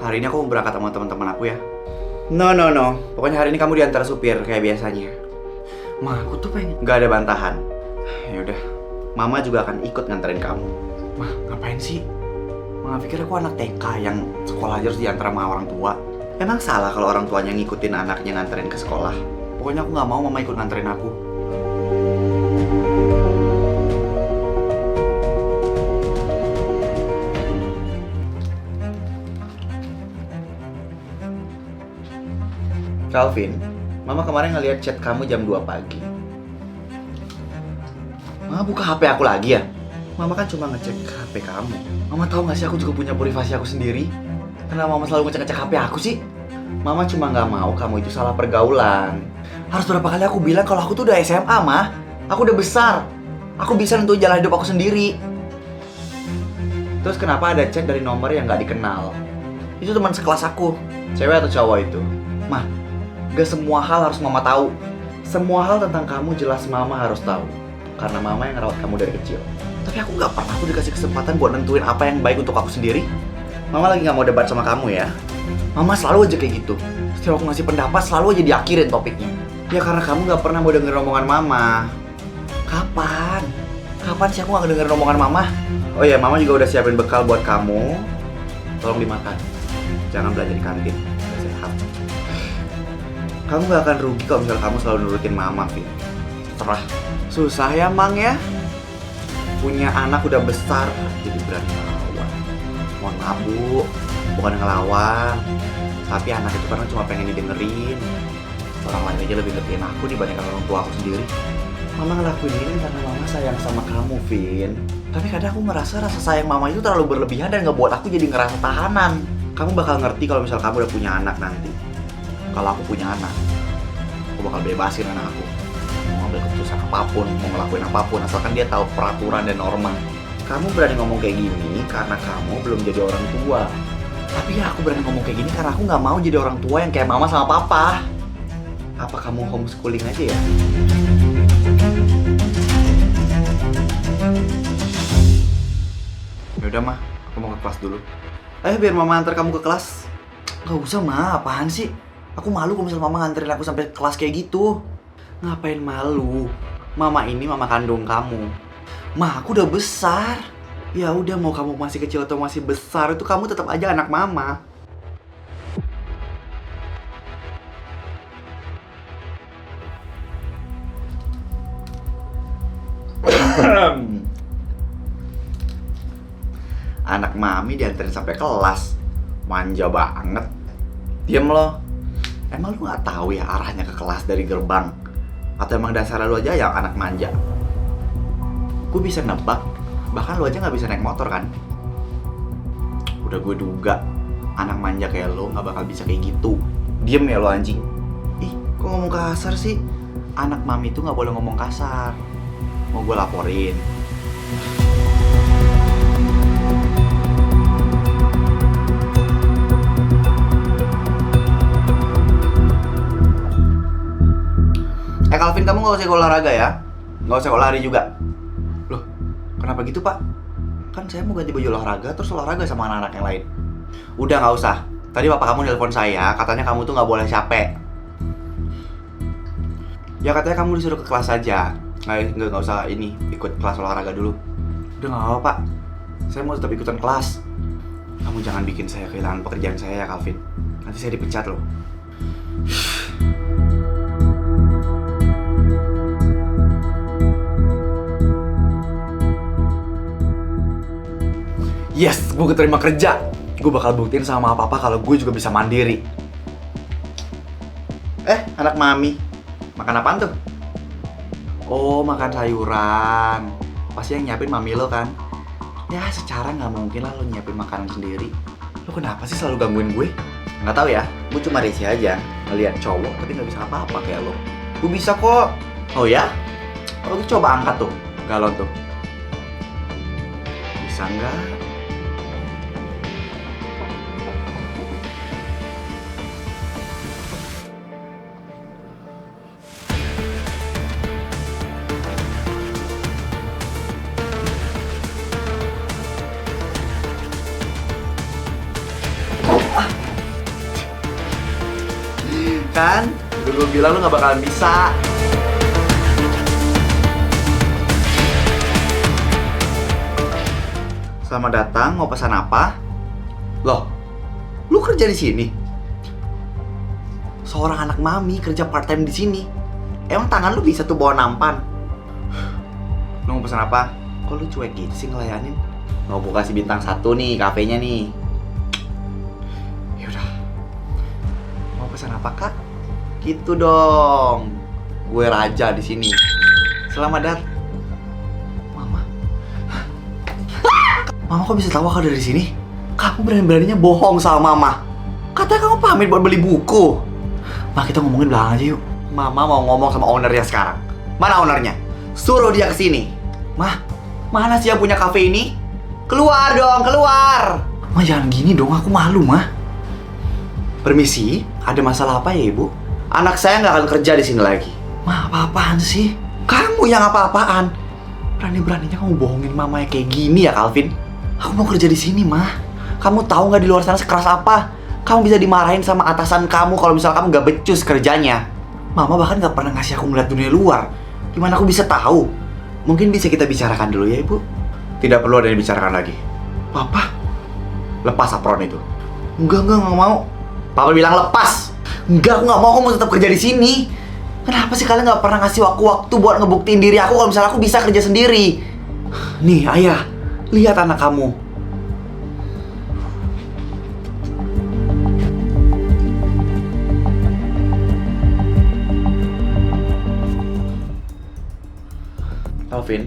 Hari ini aku mau berangkat sama teman-teman aku ya. No. Pokoknya hari ini kamu diantar supir kayak biasanya. Ma, aku tuh pengen. Gak ada bantahan. Yaudah, Mama juga akan ikut nganterin kamu. Ma, ngapain sih? Mama pikir aku anak TK yang sekolah aja harus diantar sama orang tua. Emang salah kalau orang tuanya ngikutin anaknya nganterin ke sekolah? Pokoknya aku gak mau Mama ikut nganterin aku. Calvin, Mama kemarin ngeliat chat kamu jam 2 pagi. Mama buka HP aku lagi ya? Mama kan cuma ngecek HP kamu. Mama tahu gak sih aku juga punya privasi aku sendiri? Kenapa Mama selalu ngecek-ngecek HP aku sih? Mama cuma gak mau kamu itu salah pergaulan. Harus berapa kali aku bilang kalau aku tuh udah SMA, Ma. Aku udah besar. Aku bisa nentuin jalan hidup aku sendiri. Terus kenapa ada chat dari nomor yang gak dikenal? Itu teman sekelas aku. Cewek atau cowok itu? Ma, gak semua hal harus Mama tahu. Semua hal tentang kamu jelas Mama harus tahu. Karena Mama yang ngerawat kamu dari kecil. Tapi aku gak pernah dikasih kesempatan buat nentuin apa yang baik untuk aku sendiri. Mama lagi gak mau debat sama kamu ya. Mama selalu aja kayak gitu. Setiap aku ngasih pendapat selalu aja diakhirin topiknya. Ya karena kamu gak pernah mau dengerin omongan Mama. Kapan? Kapan sih aku gak dengerin omongan Mama? Oh iya, Mama juga udah siapin bekal buat kamu. Tolong dimakan. Jangan belajar di kantin. Sehat. Kamu gak akan rugi kalau misal kamu selalu nurutin Mama, Vin. Terserah. Susah ya, Mang ya? Punya anak udah besar, jadi berani ngelawan. Mohon maaf, Bu. Bukan ngelawan. Tapi anak itu karena cuma pengen didengerin. Orang lain aja lebih ngertiin aku dibandingkan orang tua aku sendiri. Mama ngelakuin ini karena Mama sayang sama kamu, Vin. Tapi kadang aku merasa rasa sayang Mama itu terlalu berlebihan dan ngebuat aku jadi ngerasa tahanan. Kamu bakal ngerti kalau misal kamu udah punya anak nanti. Kalau aku punya anak, aku bakal bebasin anak aku. Mau ngambil keputusan apapun, mau ngelakuin apapun, asalkan dia tahu peraturan dan norma. Kamu berani ngomong kayak gini karena kamu belum jadi orang tua. Tapi ya aku berani ngomong kayak gini karena aku nggak mau jadi orang tua yang kayak Mama sama Papa. Apa kamu homeschooling aja ya? Yaudah, Ma, aku mau ke kelas dulu. Ayo biar Mama antar kamu ke kelas. Gak usah, Ma, apaan sih? Aku malu kalau misal Mama nganterin aku sampai kelas kayak gitu. Ngapain malu? Mama ini mama kandung kamu. Ma, aku udah besar. Ya udah, mau kamu masih kecil atau masih besar, itu kamu tetap aja anak Mama. Anak Mami dianterin sampai kelas. Manja banget. Diem lo. Emang lu gak tahu ya arahnya ke kelas dari gerbang? Atau emang dasar lu aja yang anak manja? Gue bisa nebak. Bahkan lu aja gak bisa naik motor kan? Udah gue duga anak manja kayak lo gak bakal bisa kayak gitu. Diem ya lo anjing. Ih, kok ngomong kasar sih? Anak Mami tuh gak boleh ngomong kasar. Mau gue laporin. Calvin, kamu gak usah ikut olahraga ya. Gak usah lari juga. Loh, kenapa gitu, Pak? Kan saya mau ganti baju olahraga terus olahraga sama anak-anak yang lain. Udah gak usah. Tadi bapak kamu nelpon saya, katanya kamu tuh gak boleh capek. Ya katanya kamu disuruh ke kelas aja. Nggak usah ini, ikut kelas olahraga dulu. Udah gak apa-apa, Pak. Saya mau tetap ikutan kelas. Kamu jangan bikin saya kehilangan pekerjaan saya ya, Calvin. Nanti saya dipecat loh. Yes, gue keterima kerja. Gue bakal buktiin sama papa kalau gue juga bisa mandiri. Anak Mami, makan apaan tuh? Oh, makan sayuran. Pasti yang nyiapin Mami lo kan? Ya, secara nggak mungkin lah lo nyiapin makanan sendiri. Lo kenapa sih selalu gangguin gue? Nggak tahu ya, gue cuma risih aja ngeliat cowok tapi nggak bisa apa-apa kayak lo. Gue bisa kok. Oh ya? Kalau gitu coba angkat tuh galon tuh. Bisa nggak? Kan? Gue bilang lu gak bakalan bisa. Selamat datang, mau pesan apa? Loh, lu kerja di sini? Seorang anak mami kerja part time di sini. Emang tangan lu bisa tuh bawa nampan? Lu mau pesan apa? Kok lu cuek gitu sih ngelayanin? Mau buka si bintang 1 nih, kafenya nih. Yaudah. Mau pesan apa, Kak? Gitu dong. Gue raja di sini. Selamat datang. Mama. Mama kok bisa tahu aku dari sini? Kamu berani-beraninya bohong sama Mama. Katanya kamu pamit buat beli buku. Ma, kita ngomongin belakang aja yuk. Mama mau ngomong sama ownernya sekarang. Mana ownernya? Suruh dia kesini. Ma, mana sih yang punya kafe ini? Keluar dong, keluar. Ma, jangan gini dong, aku malu, Ma. Permisi, ada masalah apa ya, Ibu? Anak saya nggak akan kerja di sini lagi. Ma, apa-apaan sih? Kamu yang apa-apaan? Berani-beraninya kamu bohongin Mama kayak gini ya, Calvin? Aku mau kerja di sini, Ma. Kamu tahu nggak di luar sana sekeras apa? Kamu bisa dimarahin sama atasan kamu kalau misal kamu nggak becus kerjanya. Mama bahkan nggak pernah ngasih aku melihat dunia luar. Gimana aku bisa tahu? Mungkin bisa kita bicarakan dulu ya, Ibu? Tidak perlu ada yang dibicarakan lagi. Papa, lepas apron itu. Enggak mau. Papa bilang lepas. Enggak, aku nggak mau, aku mau tetap kerja di sini. Kenapa sih kalian nggak pernah ngasih waktu buat ngebuktiin diri aku kalau misalnya aku bisa kerja sendiri? Nih, Ayah, lihat anak kamu. Calvin,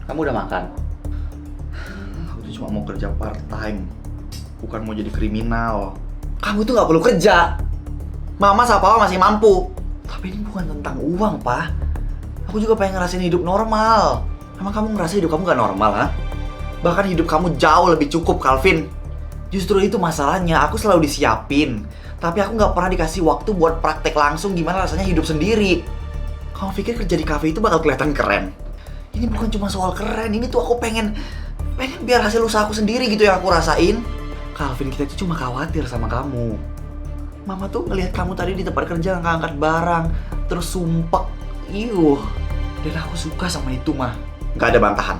kamu udah makan? Aku tuh cuma mau kerja part time, bukan mau jadi kriminal. Kamu tuh nggak perlu kerja. Mama sama Papa masih mampu. Tapi ini bukan tentang uang, Pak. Aku juga pengen ngerasain hidup normal. Emang kamu ngerasa hidup kamu gak normal, ha? Bahkan hidup kamu jauh lebih cukup, Calvin. Justru itu masalahnya, aku selalu disiapin. Tapi aku gak pernah dikasih waktu buat praktek langsung gimana rasanya hidup sendiri. Kamu pikir kerja di cafe itu bakal kelihatan keren? Ini bukan cuma soal keren, ini tuh aku pengen biar hasil usaha aku sendiri gitu yang aku rasain. Calvin, kita itu cuma khawatir sama kamu. Mama tuh ngelihat kamu tadi di tempat kerja ngangkat barang, terus sumpek. Dan aku suka sama itu, mah. Gak ada bantahan.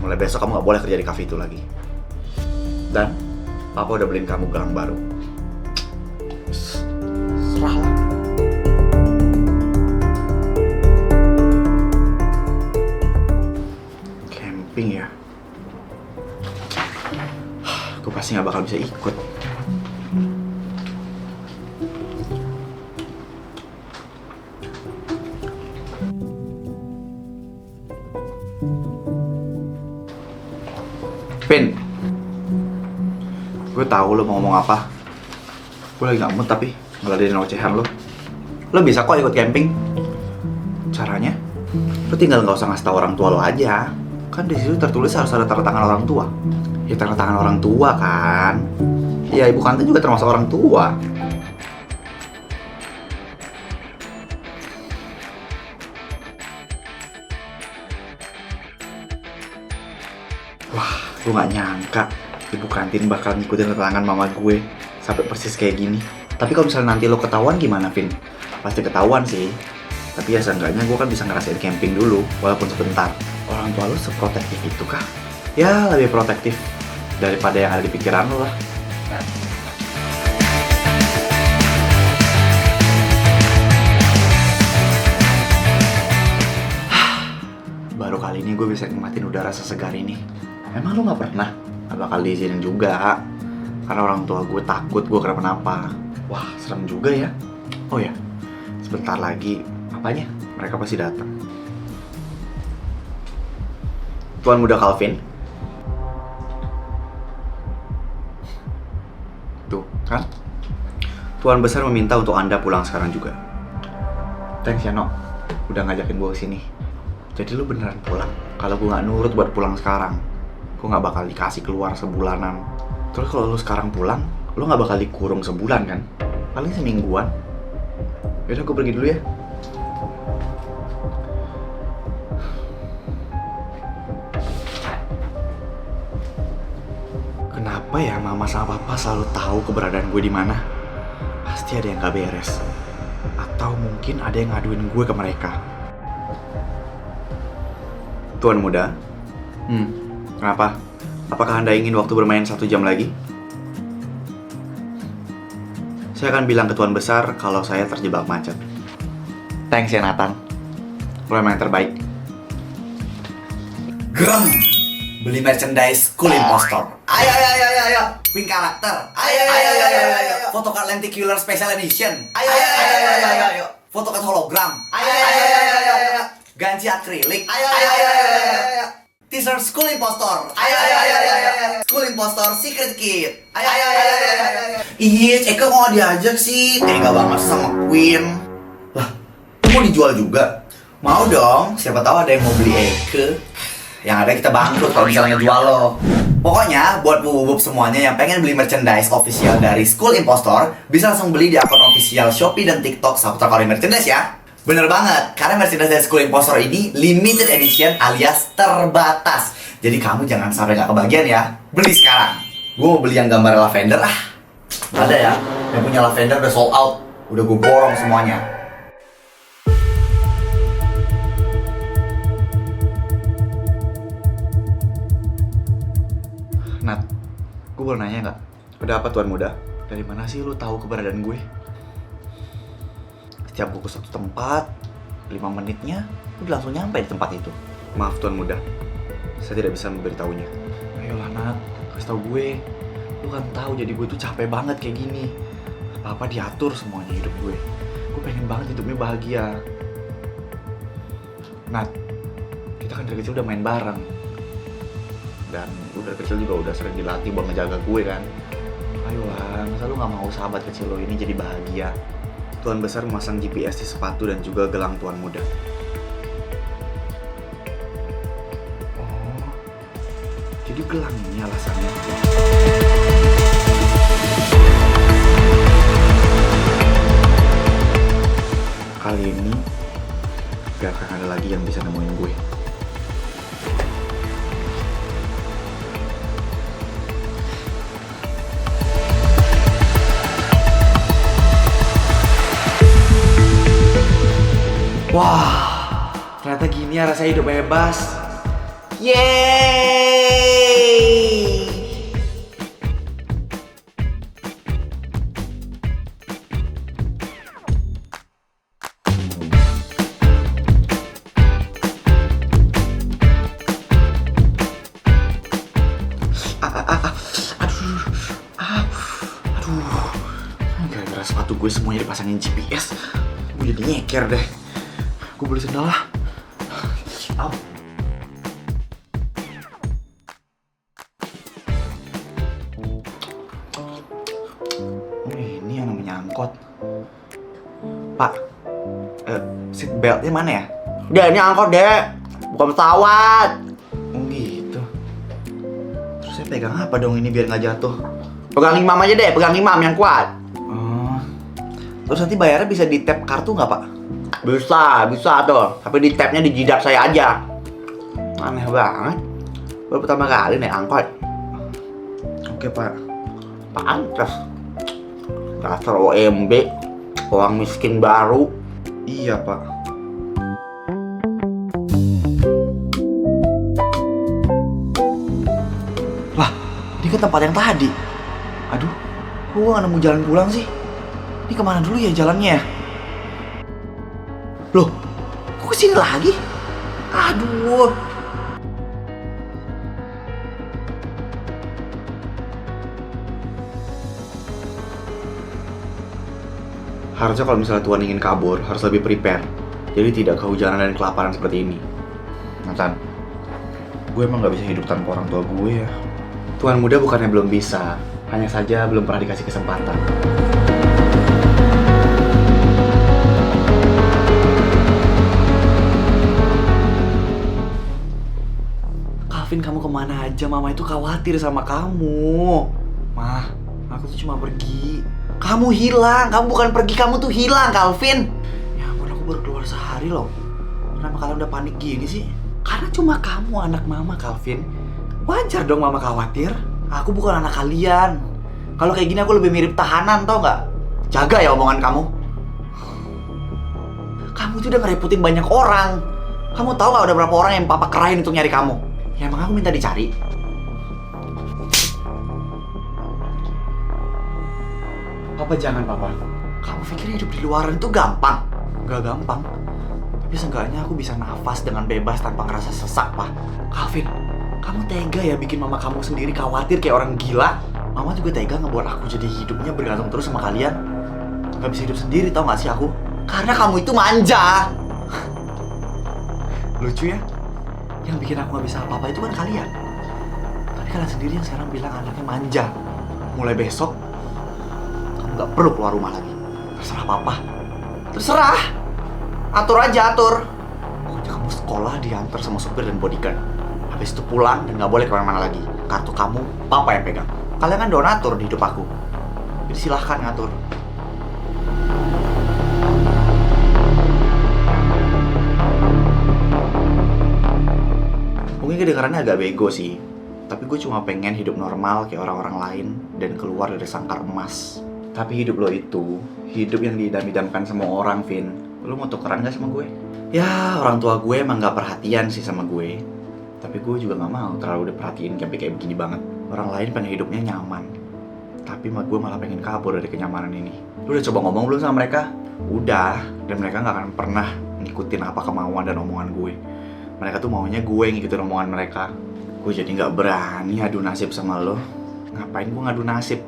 Mulai besok kamu gak boleh kerja di cafe itu lagi. Dan Papa udah beliin kamu gelang baru. Serahlah. Camping ya? Aku pasti gak bakal bisa ikut. Vin, gue tahu lo mau ngomong apa. Gue lagi gak mood tapi ngeladenin ocehan lo. Lo bisa kok ikut camping. Caranya, lo tinggal gak usah ngasih tau orang tua lo aja. Kan di situ tertulis harus ada tanda tangan orang tua. Ya tanda tangan orang tua kan. Ya ibu Kante juga termasuk orang tua. Wah, gue gak nyangka ibu kantin bakal ngikutin keterangan mama gue sampai persis kayak gini. Tapi kalau misalnya nanti lo ketahuan gimana, Vin? Pasti ketahuan sih. Tapi ya seenggaknya gue kan bisa ngerasain camping dulu, walaupun sebentar. Orang tua lo seprotektif itu kah? Ya, lebih protektif daripada yang ada di pikiran lo lah. Baru kali ini gue bisa nikmatin udara sesegar ini. Emang lu gak pernah? Gak bakal diizinin juga. Karena orang tua gue takut gue kenapa-napa. Wah, serem juga ya. Oh ya, sebentar lagi, apanya? Mereka pasti datang. Tuan Muda Calvin. Tuh, kan? Tuan Besar meminta untuk Anda pulang sekarang juga. Thanks ya, No. Udah ngajakin gue kesini. Jadi lu beneran pulang? Kalau gue gak nurut buat pulang sekarang, gue gak bakal dikasih keluar sebulanan. Terus kalau lu sekarang pulang, lu gak bakal dikurung sebulan kan? Paling semingguan. Yaudah, gue pergi dulu ya. Kenapa ya mama sama papa selalu tahu keberadaan gue di mana? Pasti Pasti ada yang gak beres. Atau mungkin ada yang ngaduin gue ke mereka. Tuan muda, kenapa? Apakah Anda ingin waktu bermain 1 jam lagi? Saya akan bilang ke Tuan Besar kalau saya terjebak macet. Thanks ya Nathan. Lo emang yang terbaik. Gram, beli merchandise School Impostor. Ayo, pin karakter. Ayo, photocard lenticular special edition. Ayo, photocard hologram. Ayo, ganci akrilik. Ayo, t-shirt School Impostor. Ayo, School Impostor secret kit. Ayo. Ih, Eka mau diajak sih. Tega banget sama Queen. Lah, mau dijual juga? Mau dong, siapa tahu ada yang mau beli Eke. Yang ada kita bangkrut kalau misalnya jual lo. Pokoknya buat bubuk semuanya yang pengen beli merchandise official dari School Impostor, bisa langsung beli di akun official Shopee dan TikTok Saputra Kori Merchandise ya. Bener banget, karena merchandise dari School Impostor ini limited edition alias terbatas. Jadi kamu jangan sampai gak kebagian ya. Beli sekarang. Gue mau beli yang gambar lavender ah. Ada ya, yang punya lavender udah sold out. Udah gue borong semuanya. Nat, gue boleh nanya nggak? Ada apa Tuan Muda? Dari mana sih lu tahu keberadaan gue? Setiap gue ke suatu tempat, 5 menitnya, lu langsung nyampe di tempat itu. Maaf Tuan Muda, saya tidak bisa memberitahunya. Ayolah Nat, kasih tau gue. Lu kan tahu jadi gue tuh capek banget kayak gini. Apa-apa diatur semuanya hidup gue. Gue pengen banget hidupnya bahagia. Nat, kita kan dari kecil udah main bareng. Dan udah kecil juga udah sering dilatih buat ngejaga gue kan. Ayolah, masa lu gak mau sahabat kecil lo ini jadi bahagia? Tuan Besar memasang GPS di sepatu dan juga gelang Tuan Muda. Oh, jadi gelang ini alasannya. Kali ini gak akan ada lagi yang bisa nemuin gue. Wah, ternyata gini ya rasanya hidup bebas. Yeay! Aduh. Gara-gara sepatu gue semuanya dipasangin GPS, gue jadi nyeker deh. Gue beli sendal lah. Oh, ini yang namanya angkot. Pak, seat beltnya mana ya? Dek, ini angkot dek, bukan pesawat. Oh gitu. Terus saya pegang apa dong ini biar nggak jatuh? Pegang imam aja deh, pegang imam yang kuat. Oh. Terus nanti bayarnya bisa di tap kartu nggak Pak? Bisa tuh. Tapi di tabnya di jidat saya aja. Aneh banget. Baru pertama kali naik angkot. Oke Pak. Pantes. Dasar OMB, orang miskin baru. Iya Pak. Lah, ini kan tempat yang tadi. Aduh, kok gue gak nemu jalan pulang sih? Ini kemana dulu ya jalannya? Loh, kok kesini lagi? Aduh. Harusnya kalau misalnya Tuan ingin kabur, harus lebih prepare. Jadi tidak kehujanan dan kelaparan seperti ini. Nathan, gue emang gak bisa hidup tanpa orang tua gue ya. Tuan muda bukannya belum bisa, hanya saja belum pernah dikasih kesempatan. Calvin, kamu kemana aja? Mama itu khawatir sama kamu. Mah, aku tuh cuma pergi. Kamu hilang, kamu bukan pergi, kamu tuh hilang, Calvin. Ya ampun, aku baru keluar sehari loh. Kenapa kalian udah panik gini sih? Karena cuma kamu anak mama, Calvin. Wajar dong mama khawatir. Aku bukan anak kalian. Kalau kayak gini aku lebih mirip tahanan, tau nggak? Jaga ya omongan kamu. Kamu tuh udah ngerepotin banyak orang. Kamu tahu gak ada berapa orang yang papa kerahin untuk nyari kamu? Ya emang aku minta dicari. Papa jangan, Papa. Kamu pikir hidup di luaran itu gampang? Gak gampang. Tapi seenggaknya aku bisa nafas dengan bebas tanpa ngerasa sesak, Pak. Calvin, kamu tega ya bikin mama kamu sendiri khawatir kayak orang gila? Mama juga tega ngebuat aku jadi hidupnya bergantung terus sama kalian. Gak bisa hidup sendiri, tau gak sih aku? Karena kamu itu manja. Lucu ya? Yang bikin aku gak bisa apa-apa itu kan kalian. Tapi kalian sendiri yang sekarang bilang anaknya manja. Mulai besok, kamu gak perlu keluar rumah lagi. Terserah papa. Terserah. Atur aja, atur. Pokoknya kamu sekolah diantar sama supir dan bodyguard. Habis itu pulang dan gak boleh kemana-mana lagi. Kartu kamu, papa yang pegang. Kalian kan donatur di hidup aku. Jadi silahkan ngatur. Mungkin kedengarannya agak bego sih, tapi gue cuma pengen hidup normal kayak orang-orang lain dan keluar dari sangkar emas. Tapi hidup lo itu, hidup yang diidam-idamkan semua orang, Vin. Lo mau tukeran gak sama gue? Ya, orang tua gue emang gak perhatian sih sama gue. Tapi gue juga gak mau terlalu diperhatiin sampai kayak begini banget. Orang lain pengen hidupnya nyaman, tapi gue malah pengen kabur dari kenyamanan ini. Lo udah coba ngomong belum sama mereka? Udah, dan mereka gak akan pernah ngikutin apa kemauan dan omongan gue. Mereka tuh maunya gue ngikutin omongan mereka. Gue jadi gak berani adu nasib sama lo. Ngapain gue ngadu nasib?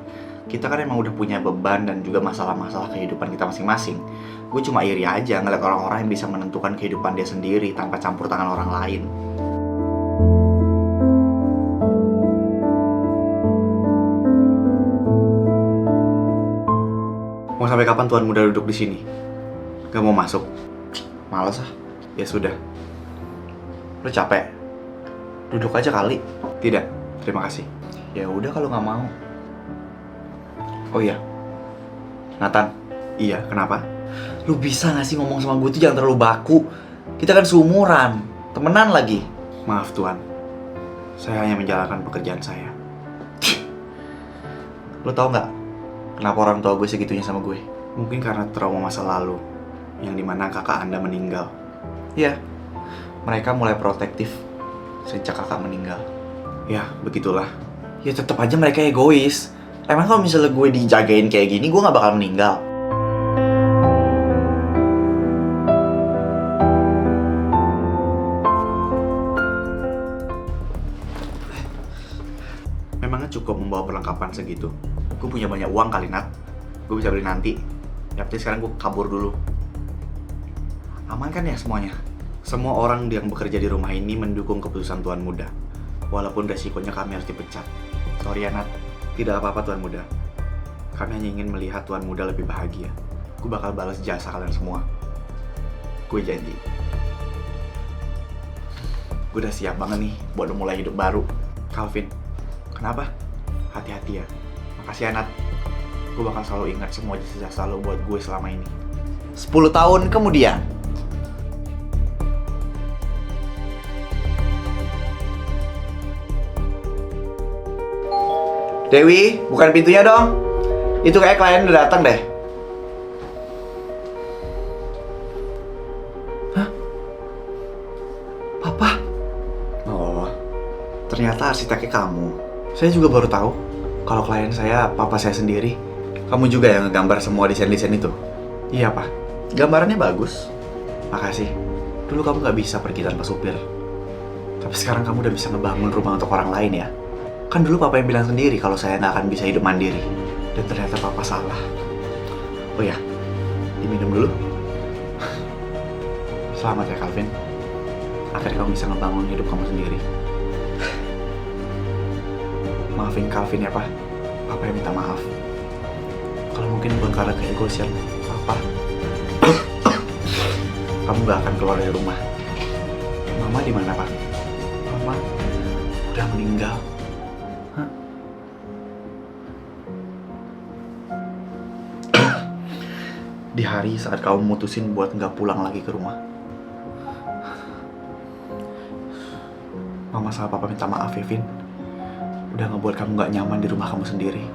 Kita kan emang udah punya beban dan juga masalah-masalah kehidupan kita masing-masing. Gue cuma iri aja ngeliat orang-orang yang bisa menentukan kehidupan dia sendiri tanpa campur tangan orang lain. Mau sampai kapan Tuan Muda duduk di sini? Gak mau masuk? Males ah. Ya sudah. Lo capek? Duduk aja kali. Tidak, terima kasih. Ya udah kalau nggak mau. Oh iya, Nathan. Iya, kenapa? Lu bisa nggak sih ngomong sama gue tuh jangan terlalu baku? Kita kan seumuran, temenan lagi. Maaf Tuan, saya hanya menjalankan pekerjaan saya. Lo tau nggak kenapa orang tua gue segitunya sama gue? Mungkin karena trauma masa lalu, yang dimana kakak Anda meninggal. Iya, mereka mulai protektif sejak kakak meninggal. Ya, begitulah. Ya tetap aja mereka egois. Emang kalau misalnya gue dijagain kayak gini, gue gak bakal meninggal. Memangnya cukup membawa perlengkapan segitu? Gue punya banyak uang kali, Nat. Gue bisa beli nanti. Ya, tapi sekarang gue kabur dulu. Aman kan ya semuanya? Semua orang yang bekerja di rumah ini mendukung keputusan Tuan Muda. Walaupun resikonya kami harus dipecat. Sorry ya Nat, tidak apa-apa Tuan Muda. Kami hanya ingin melihat Tuan Muda lebih bahagia. Gue bakal balas jasa kalian semua. Gue janji. Gue udah siap banget nih buat mulai hidup baru. Calvin, kenapa? Hati-hati ya. Makasih ya Nat. Gue bakal selalu ingat semua jasa lo buat gue selama ini. 10 tahun kemudian. Dewi, bukan pintunya dong. Itu kayak klien udah datang deh. Hah? Papa? Oh, ternyata arsiteknya kamu. Saya juga baru tahu kalau klien saya papa saya sendiri. Kamu juga yang ngegambar semua desain-desain itu? Iya, Pak. Gambarannya bagus. Makasih. Dulu kamu gak bisa pergi tanpa supir. Tapi sekarang kamu udah bisa ngebangun rumah untuk orang lain ya. Kan dulu papa yang bilang sendiri kalau saya nggak akan bisa hidup mandiri. Dan ternyata papa salah. Oh ya, diminum dulu. Selamat ya Calvin. Akhirnya kamu bisa ngebangun hidup kamu sendiri. Maafin Calvin ya Pak. Papa yang minta maaf. Kalau mungkin bukan karena keegoisan Papa, kamu nggak akan keluar dari rumah. Mama di mana Pak? Mama udah meninggal. Di hari saat kamu mutusin buat nggak pulang lagi ke rumah. Mama sama Papa minta maaf ya, Vin. Udah ngebuat kamu nggak nyaman di rumah kamu sendiri.